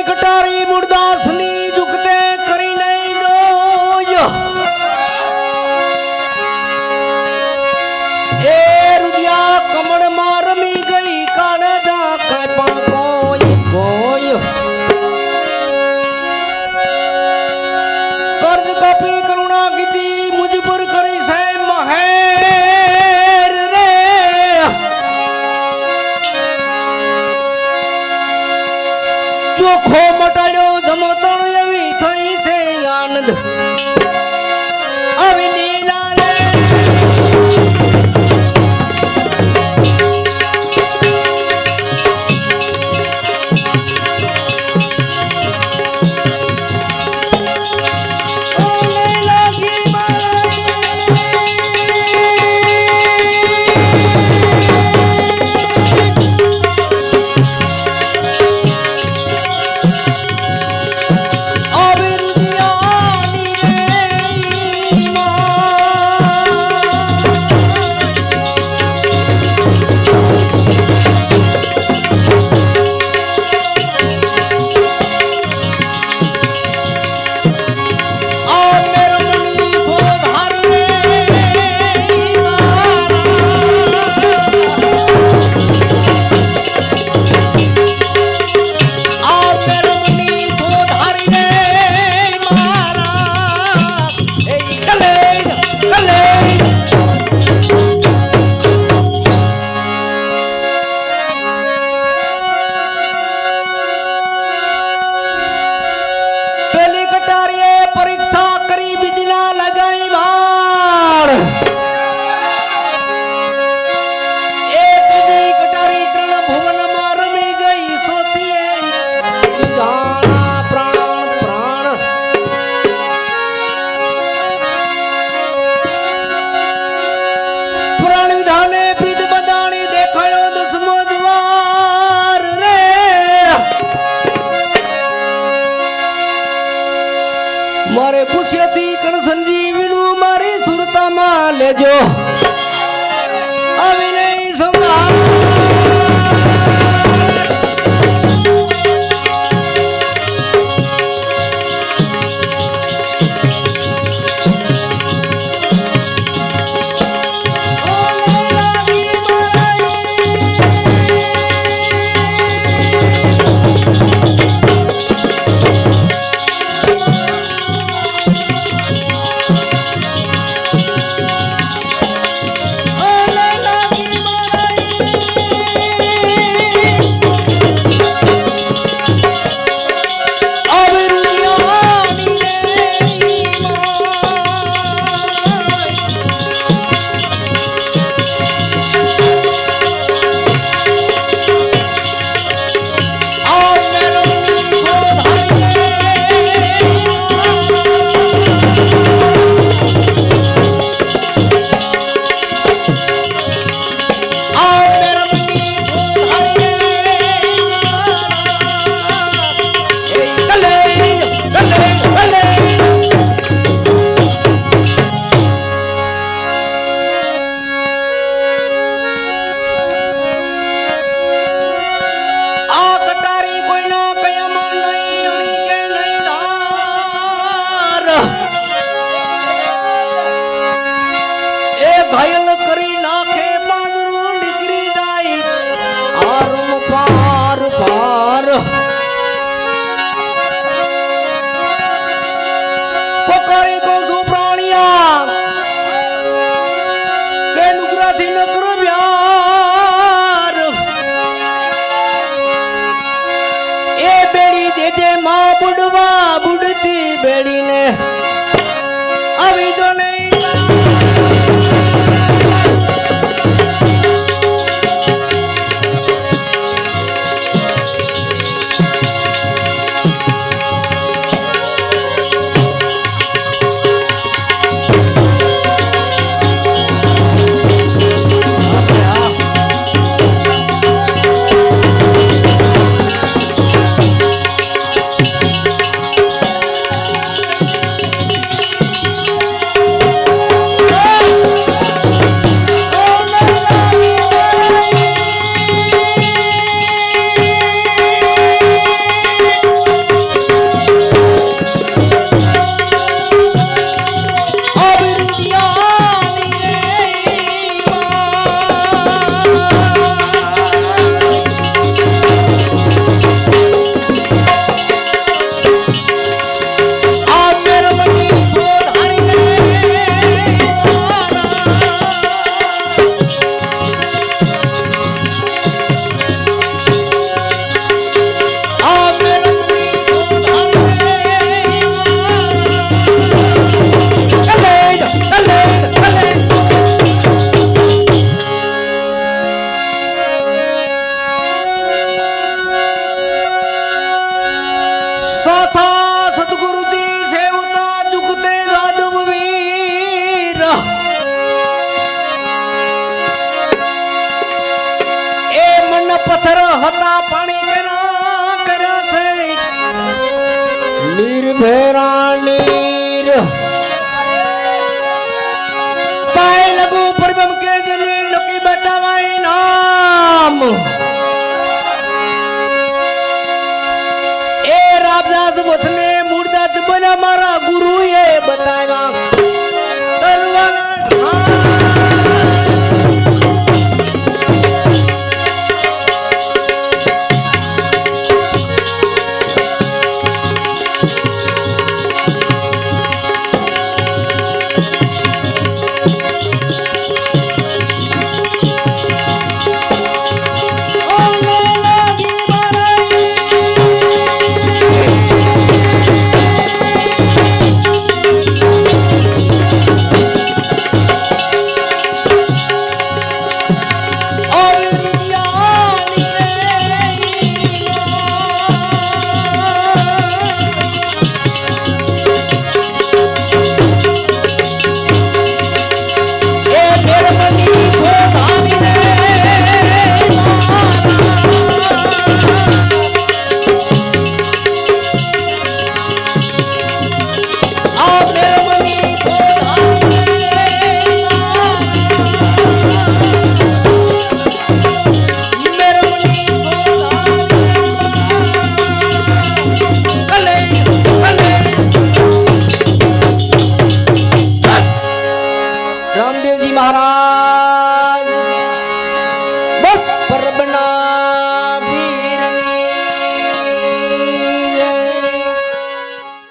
कटारी मुर्दासनी झुकते करी नहीं दो ए रुदिया कमर मारमी गई काने जा कैपा कोय कर्ज कापी करुणा कीती मुझ पर करी से महेर रे चोखो मटाड़ो जमतण एवी थई से आनंद अभी नीला रे परीक्षा करी बिजना लगाई भाड़ एक दी कटारी तृण भुवन मारमी गई सोतिए जाना प्राण प्राण पुराण विधाने प्रीत बदानी देखणो दुश्मन द्वार रे मारे खुशियती कर संजीवनु मारी सुरता मां ले जो अभी नहीं संभाल घायल करी नाखे बांदरू निकरी जाई आरम पार पार पकड़ी को सु प्राणिया के नुकरा थी नकर प्यार ए बेड़ी दे जे मां बुढ़वा बुढ़ती बेड़ी ने अभी जो नहीं ભેરા પાણી કેના કર્યા છે નીર ભેરા નીર પાય લગુ પરબમ કે જની નકી બતાવાય નામ એ રામદાસ વથને મૂળદાસ બના મારા ગુરુએ બતાવ્યા